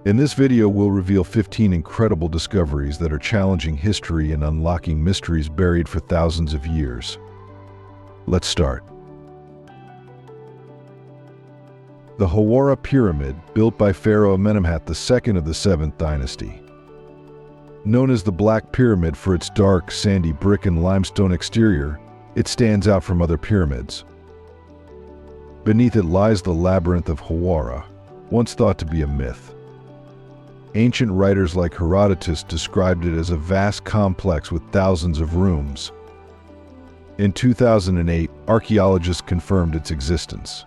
In this video, we'll reveal 15 incredible discoveries that are challenging history and unlocking mysteries buried for thousands of years. Let's start. The Hawara Pyramid, built by Pharaoh Amenemhat II of the 7th dynasty. Known as the Black Pyramid for its dark, sandy brick and limestone exterior, it stands out from other pyramids. Beneath it lies the Labyrinth of Hawara, once thought to be a myth. Ancient writers like Herodotus described it as a vast complex with thousands of rooms. In 2008, archaeologists confirmed its existence.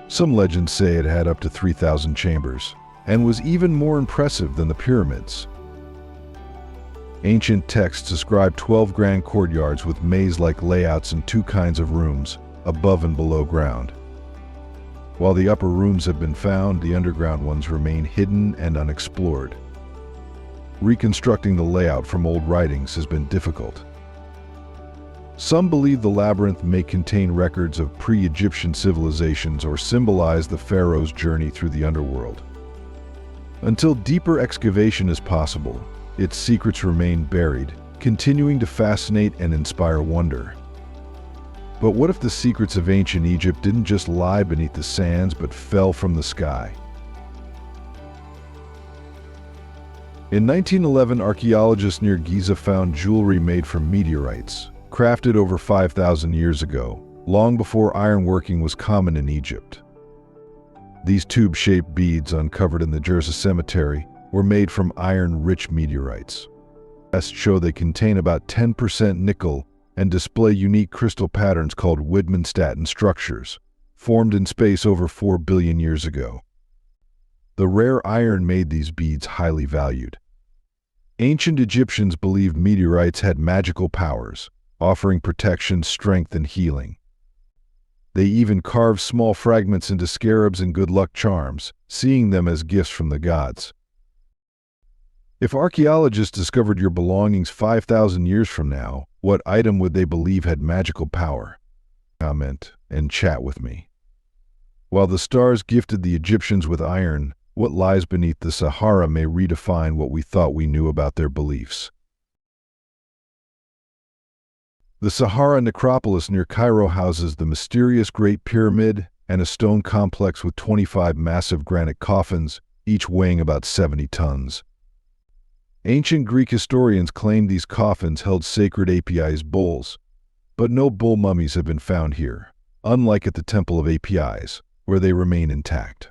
Some legends say it had up to 3,000 chambers, and was even more impressive than the pyramids. Ancient texts describe 12 grand courtyards with maze-like layouts and two kinds of rooms, above and below ground. While the upper rooms have been found, the underground ones remain hidden and unexplored. Reconstructing the layout from old writings has been difficult. Some believe the labyrinth may contain records of pre-Egyptian civilizations or symbolize the pharaoh's journey through the underworld. Until deeper excavation is possible, its secrets remain buried, continuing to fascinate and inspire wonder. But what if the secrets of ancient Egypt didn't just lie beneath the sands but fell from the sky? In 1911, archaeologists near Giza found jewelry made from meteorites, crafted over 5,000 years ago, long before ironworking was common in Egypt. These tube-shaped beads uncovered in the Gerza cemetery were made from iron-rich meteorites. Tests show they contain about 10% nickel and display unique crystal patterns called Widmanstatten structures, formed in space over 4 billion years ago. The rare iron made these beads highly valued. Ancient Egyptians believed meteorites had magical powers, offering protection, strength, and healing. They even carved small fragments into scarabs and good luck charms, seeing them as gifts from the gods. If archaeologists discovered your belongings 5,000 years from now, what item would they believe had magical power? Comment and chat with me. While the stars gifted the Egyptians with iron, what lies beneath the Sahara may redefine what we thought we knew about their beliefs. The Sahara Necropolis near Cairo houses the mysterious Great Pyramid and a stone complex with 25 massive granite coffins, each weighing about 70 tons. Ancient Greek historians claim these coffins held sacred Apis bulls, but no bull mummies have been found here, unlike at the Temple of Apis, where they remain intact.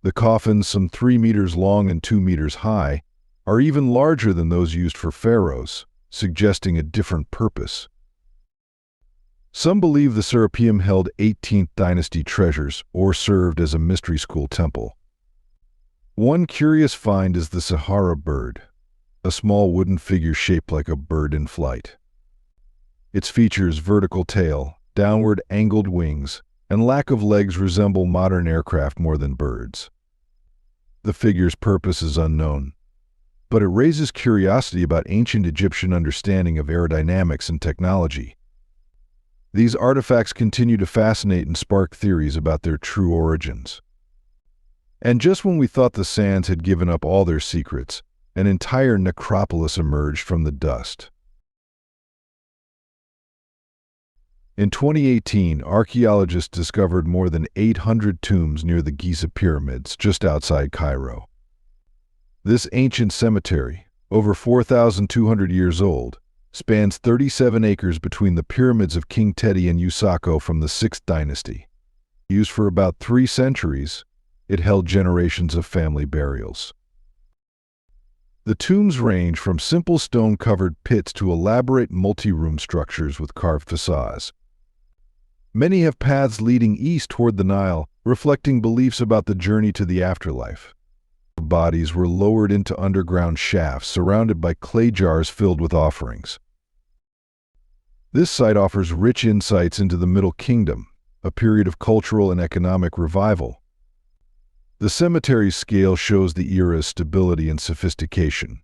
The coffins, some 3 meters long and 2 meters high, are even larger than those used for pharaohs, suggesting a different purpose. Some believe the Serapeum held 18th dynasty treasures or served as a mystery school temple. One curious find is the Sahara bird, a small wooden figure shaped like a bird in flight. Its features, vertical tail, downward angled wings, and lack of legs resemble modern aircraft more than birds. The figure's purpose is unknown, but it raises curiosity about ancient Egyptian understanding of aerodynamics and technology. These artifacts continue to fascinate and spark theories about their true origins. And just when we thought the sands had given up all their secrets, an entire necropolis emerged from the dust. In 2018, archaeologists discovered more than 800 tombs near the Giza pyramids, just outside Cairo. This ancient cemetery, over 4,200 years old, spans 37 acres between the pyramids of King Teti and Usako from the 6th dynasty. Used for about 3 centuries, it held generations of family burials. The tombs range from simple stone-covered pits to elaborate multi-room structures with carved facades. Many have paths leading east toward the Nile, reflecting beliefs about the journey to the afterlife. Bodies were lowered into underground shafts surrounded by clay jars filled with offerings. This site offers rich insights into the Middle Kingdom, a period of cultural and economic revival. The cemetery's scale shows the era's stability and sophistication.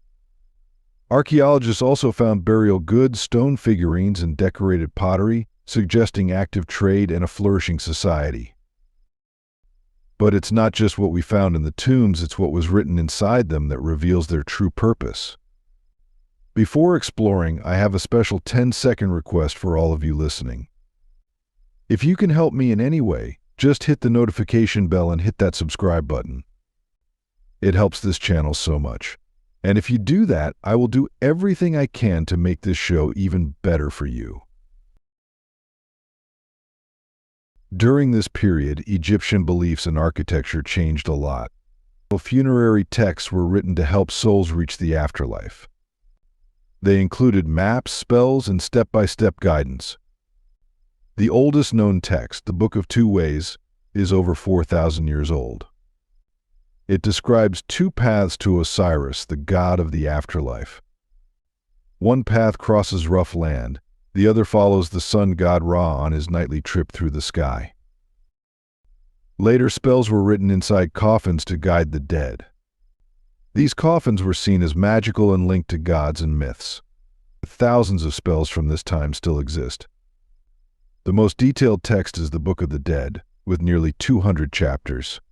Archaeologists also found burial goods, stone figurines, and decorated pottery, suggesting active trade and a flourishing society. But it's not just what we found in the tombs, it's what was written inside them that reveals their true purpose. Before exploring, I have a special 10-second request for all of you listening. If you can help me in any way, just hit the notification bell and hit that subscribe button. It helps this channel so much. And if you do that, I will do everything I can to make this show even better for you. During this period, Egyptian beliefs and architecture changed a lot. Funerary texts were written to help souls reach the afterlife. They included maps, spells, and step-by-step guidance. The oldest known text, the Book of Two Ways, is over 4,000 years old. It describes two paths to Osiris, the god of the afterlife. One path crosses rough land, the other follows the sun god Ra on his nightly trip through the sky. Later spells were written inside coffins to guide the dead. These coffins were seen as magical and linked to gods and myths. Thousands of spells from this time still exist. The most detailed text is the Book of the Dead, with nearly 200 chapters.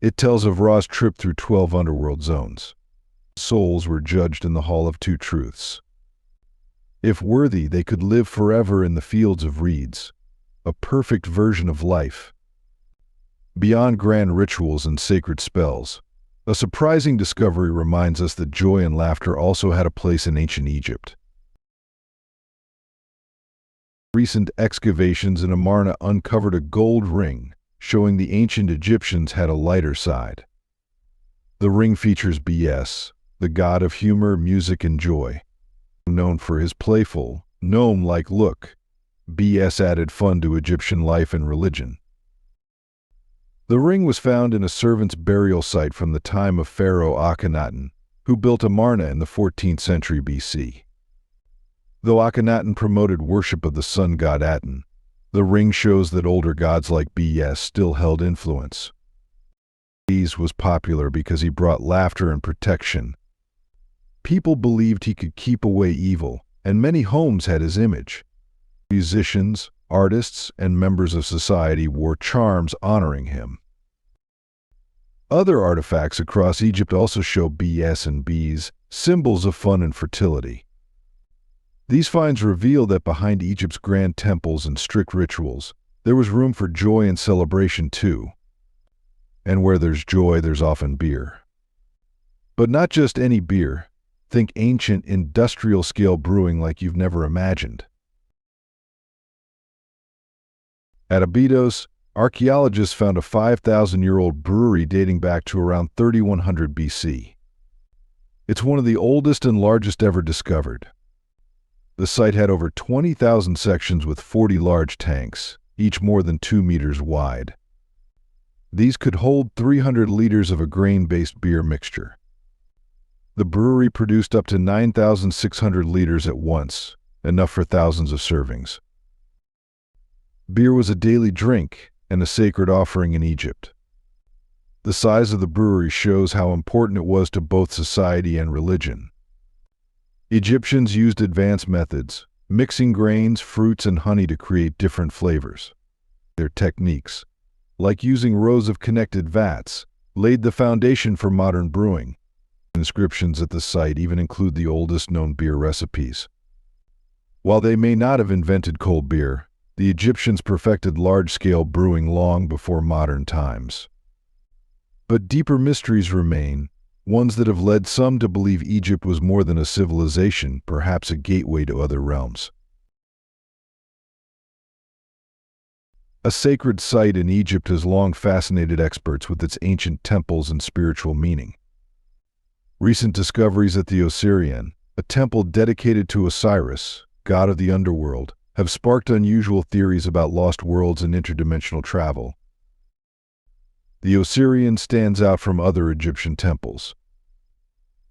It tells of Ra's trip through 12 underworld zones. Souls were judged in the Hall of Two Truths. If worthy, they could live forever in the fields of reeds, a perfect version of life. Beyond grand rituals and sacred spells, a surprising discovery reminds us that joy and laughter also had a place in ancient Egypt. Recent excavations in Amarna uncovered a gold ring, showing the ancient Egyptians had a lighter side. The ring features Bes, the god of humor, music, and joy. Known for his playful, gnome-like look, Bes added fun to Egyptian life and religion. The ring was found in a servant's burial site from the time of Pharaoh Akhenaten, who built Amarna in the 14th century BC. Though Akhenaten promoted worship of the sun god Aton, the ring shows that older gods like Bes still held influence. Bes was popular because he brought laughter and protection. People believed he could keep away evil, and many homes had his image. Musicians, artists, and members of society wore charms honoring him. Other artifacts across Egypt also show Bes and bees, symbols of fun and fertility. These finds reveal that behind Egypt's grand temples and strict rituals, there was room for joy and celebration too. And where there's joy, there's often beer. But not just any beer. Think ancient industrial-scale brewing like you've never imagined. At Abydos, archaeologists found a 5,000-year-old brewery dating back to around 3100 BC. It's one of the oldest and largest ever discovered. The site had over 20,000 sections with 40 large tanks, each more than 2 meters wide. These could hold 300 liters of a grain-based beer mixture. The brewery produced up to 9,600 liters at once, enough for thousands of servings. Beer was a daily drink and a sacred offering in Egypt. The size of the brewery shows how important it was to both society and religion. Egyptians used advanced methods, mixing grains, fruits, and honey to create different flavors. Their techniques, like using rows of connected vats, laid the foundation for modern brewing. Inscriptions at the site even include the oldest known beer recipes. While they may not have invented cold beer, the Egyptians perfected large-scale brewing long before modern times. But deeper mysteries remain, ones that have led some to believe Egypt was more than a civilization, perhaps a gateway to other realms. A sacred site in Egypt has long fascinated experts with its ancient temples and spiritual meaning. Recent discoveries at the Osirion, a temple dedicated to Osiris, god of the underworld, have sparked unusual theories about lost worlds and interdimensional travel. The Osirion stands out from other Egyptian temples.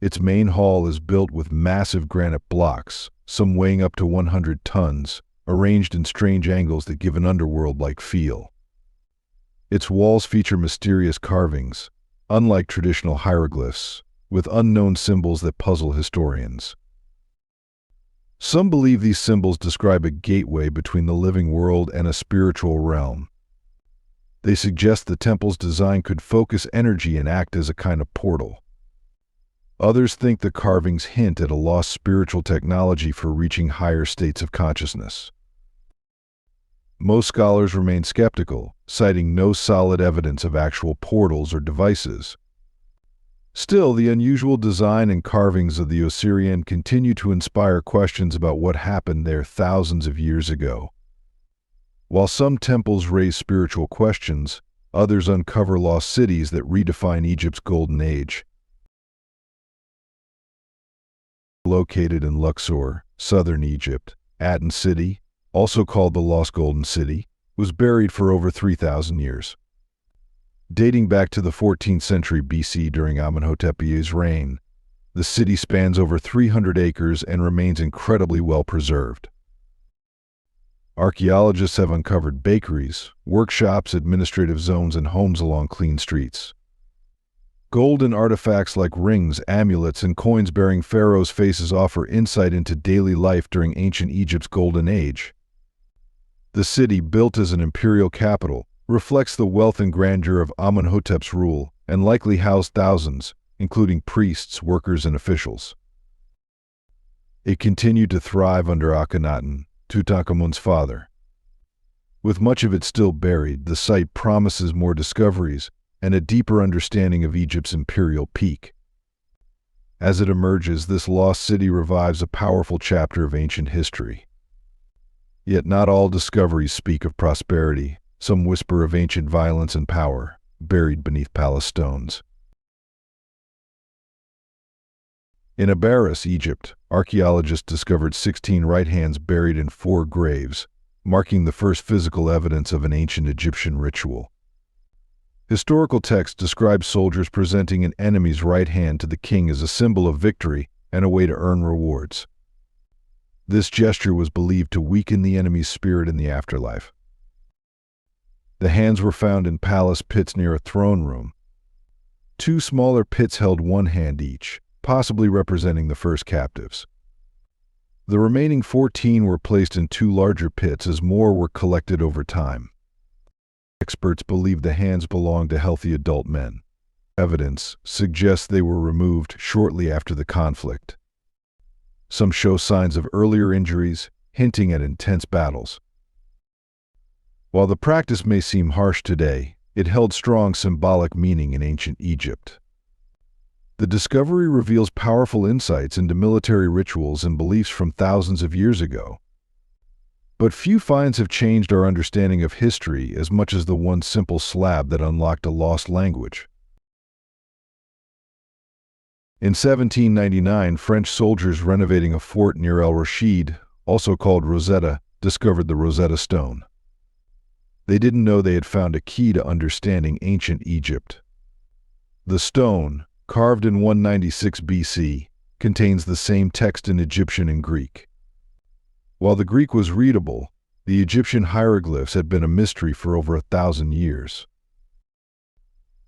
Its main hall is built with massive granite blocks, some weighing up to 100 tons, arranged in strange angles that give an underworld-like feel. Its walls feature mysterious carvings, unlike traditional hieroglyphs, with unknown symbols that puzzle historians. Some believe these symbols describe a gateway between the living world and a spiritual realm. They suggest the temple's design could focus energy and act as a kind of portal. Others think the carvings hint at a lost spiritual technology for reaching higher states of consciousness. Most scholars remain skeptical, citing no solid evidence of actual portals or devices. Still, the unusual design and carvings of the Osirion continue to inspire questions about what happened there thousands of years ago. While some temples raise spiritual questions, others uncover lost cities that redefine Egypt's golden age. Located in Luxor, southern Egypt, Aton City, also called the Lost Golden City, was buried for over 3,000 years. Dating back to the 14th century BC during Amenhotep's reign, the city spans over 300 acres and remains incredibly well preserved. Archaeologists have uncovered bakeries, workshops, administrative zones, and homes along clean streets. Golden artifacts like rings, amulets, and coins bearing pharaohs' faces offer insight into daily life during ancient Egypt's golden age. The city, built as an imperial capital, reflects the wealth and grandeur of Amenhotep's rule and likely housed thousands, including priests, workers, and officials. It continued to thrive under Akhenaten, Tutankhamun's father. With much of it still buried, the site promises more discoveries and a deeper understanding of Egypt's imperial peak. As it emerges, this lost city revives a powerful chapter of ancient history. Yet not all discoveries speak of prosperity. Some whisper of ancient violence and power, buried beneath palace stones. In Abydos, Egypt, archaeologists discovered 16 right hands buried in 4 graves, marking the first physical evidence of an ancient Egyptian ritual. Historical texts describe soldiers presenting an enemy's right hand to the king as a symbol of victory and a way to earn rewards. This gesture was believed to weaken the enemy's spirit in the afterlife. The hands were found in palace pits near a throne room. 2 smaller pits held 1 hand each, possibly representing the first captives. The remaining 14 were placed in 2 larger pits as more were collected over time. Experts believe the hands belonged to healthy adult men. Evidence suggests they were removed shortly after the conflict. Some show signs of earlier injuries, hinting at intense battles. While the practice may seem harsh today, it held strong symbolic meaning in ancient Egypt. The discovery reveals powerful insights into military rituals and beliefs from thousands of years ago. But few finds have changed our understanding of history as much as the one simple slab that unlocked a lost language. In 1799, French soldiers renovating a fort near El Rashid, also called Rosetta, discovered the Rosetta Stone. They didn't know they had found a key to understanding ancient Egypt. The stone, carved in 196 BC, contains the same text in Egyptian and Greek. While the Greek was readable, the Egyptian hieroglyphs had been a mystery for over 1,000 years.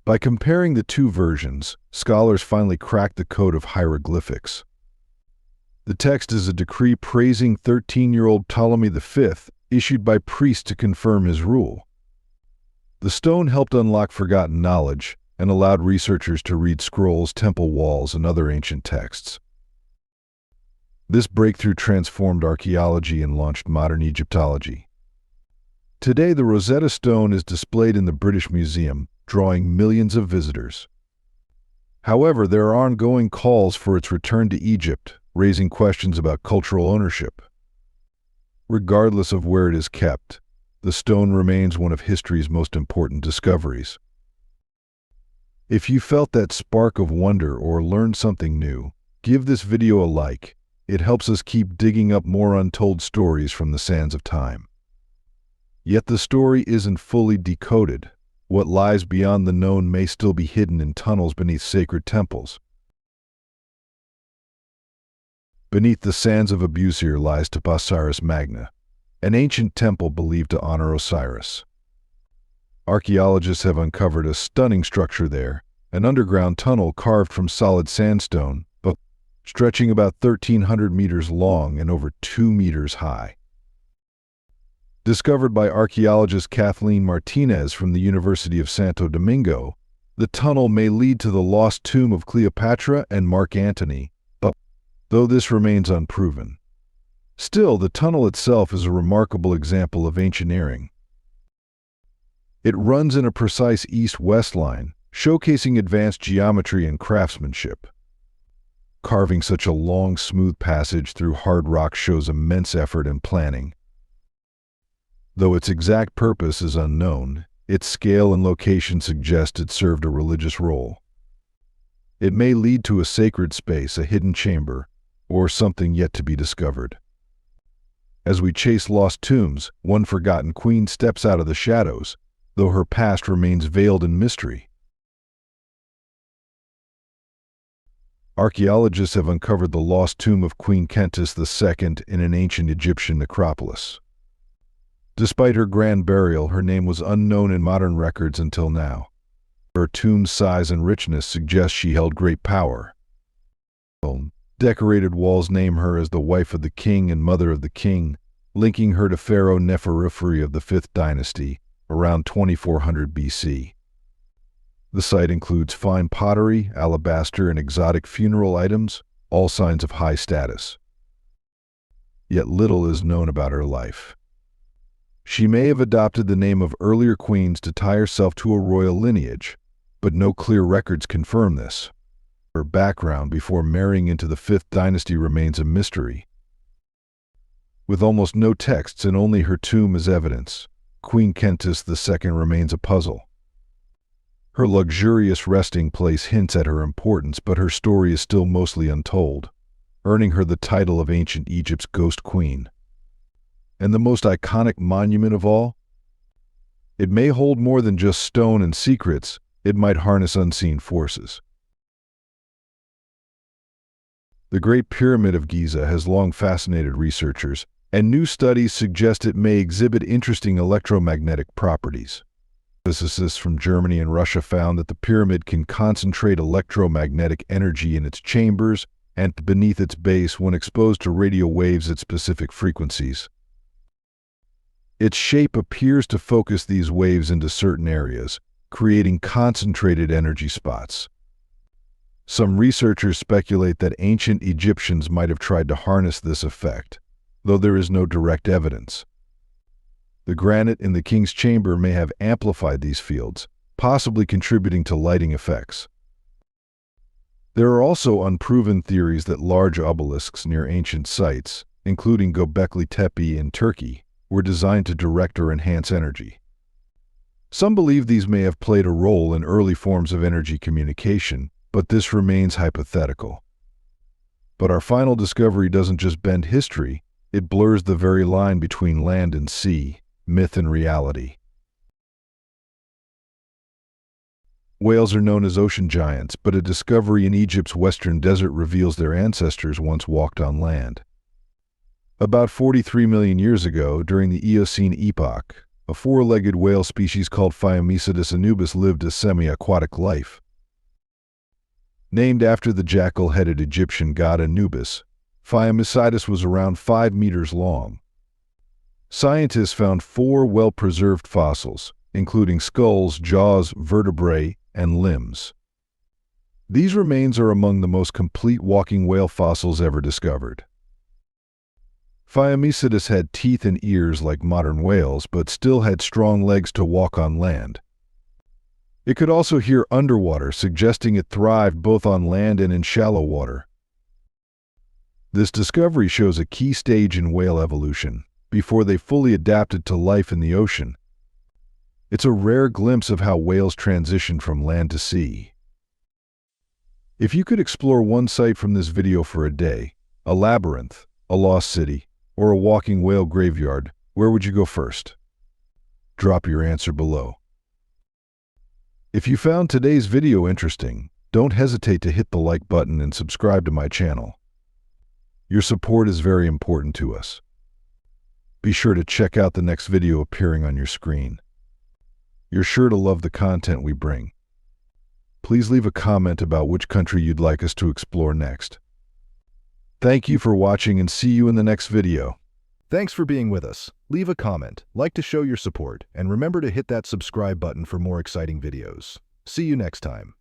By comparing the 2 versions, scholars finally cracked the code of hieroglyphics. The text is a decree praising 13-year-old Ptolemy V, issued by priests to confirm his rule. The stone helped unlock forgotten knowledge and allowed researchers to read scrolls, temple walls, and other ancient texts. This breakthrough transformed archaeology and launched modern Egyptology. Today, the Rosetta Stone is displayed in the British Museum, drawing millions of visitors. However, there are ongoing calls for its return to Egypt, raising questions about cultural ownership. Regardless of where it is kept, the stone remains one of history's most important discoveries. If you felt that spark of wonder or learned something new, give this video a like. It helps us keep digging up more untold stories from the sands of time. Yet the story isn't fully decoded. What lies beyond the known may still be hidden in tunnels beneath sacred temples. Beneath the sands of Abydos lies Taposiris Magna, an ancient temple believed to honor Osiris. Archaeologists have uncovered a stunning structure there, an underground tunnel carved from solid sandstone, stretching about 1,300 meters long and over 2 meters high. Discovered by archaeologist Kathleen Martinez from the University of Santo Domingo, the tunnel may lead to the lost tomb of Cleopatra and Mark Antony, though this remains unproven. Still, the tunnel itself is a remarkable example of engineering. It runs in a precise east-west line, showcasing advanced geometry and craftsmanship. Carving such a long, smooth passage through hard rock shows immense effort and planning. Though its exact purpose is unknown, its scale and location suggest it served a religious role. It may lead to a sacred space, a hidden chamber, or something yet to be discovered. As we chase lost tombs, one forgotten queen steps out of the shadows, though her past remains veiled in mystery. Archaeologists have uncovered the lost tomb of Queen Kentus II in an ancient Egyptian necropolis. Despite her grand burial, her name was unknown in modern records until now. Her tomb's size and richness suggest she held great power. Decorated walls name her as the wife of the king and mother of the king, linking her to Pharaoh Neferefre of the 5th dynasty, around 2400 BC. The site includes fine pottery, alabaster, and exotic funeral items, all signs of high status. Yet little is known about her life. She may have adopted the name of earlier queens to tie herself to a royal lineage, but no clear records confirm this. Her background before marrying into the 5th dynasty remains a mystery. With almost no texts and only her tomb as evidence, Queen Kentus II remains a puzzle. Her luxurious resting place hints at her importance, but her story is still mostly untold, earning her the title of ancient Egypt's ghost queen. And the most iconic monument of all? It may hold more than just stone and secrets, it might harness unseen forces. The Great Pyramid of Giza has long fascinated researchers, and new studies suggest it may exhibit interesting electromagnetic properties. Physicists from Germany and Russia found that the pyramid can concentrate electromagnetic energy in its chambers and beneath its base when exposed to radio waves at specific frequencies. Its shape appears to focus these waves into certain areas, creating concentrated energy spots. Some researchers speculate that ancient Egyptians might have tried to harness this effect, though there is no direct evidence. The granite in the king's chamber may have amplified these fields, possibly contributing to lighting effects. There are also unproven theories that large obelisks near ancient sites, including Göbekli Tepe in Turkey, were designed to direct or enhance energy. Some believe these may have played a role in early forms of energy communication, but this remains hypothetical. But our final discovery doesn't just bend history, it blurs the very line between land and sea, myth and reality. Whales are known as ocean giants, but a discovery in Egypt's western desert reveals their ancestors once walked on land. About 43 million years ago, during the Eocene epoch, a four-legged whale species called Phaeomycetes anubis lived a semi-aquatic life. Named after the jackal-headed Egyptian god Anubis, Phaeomycetes was around 5 meters long. Scientists found 4 well-preserved fossils, including skulls, jaws, vertebrae, and limbs. These remains are among the most complete walking whale fossils ever discovered. Phaeomycetes had teeth and ears like modern whales, but still had strong legs to walk on land. It could also hear underwater, suggesting it thrived both on land and in shallow water. This discovery shows a key stage in whale evolution, before they fully adapted to life in the ocean. It's a rare glimpse of how whales transitioned from land to sea. If you could explore one site from this video for a day, a labyrinth, a lost city, or a walking whale graveyard, where would you go first? Drop your answer below. If you found today's video interesting, don't hesitate to hit the like button and subscribe to my channel. Your support is very important to us. Be sure to check out the next video appearing on your screen. You're sure to love the content we bring. Please leave a comment about which country you'd like us to explore next. Thank you for watching and see you in the next video. Thanks for being with us. Leave a comment, like to show your support, and remember to hit that subscribe button for more exciting videos. See you next time.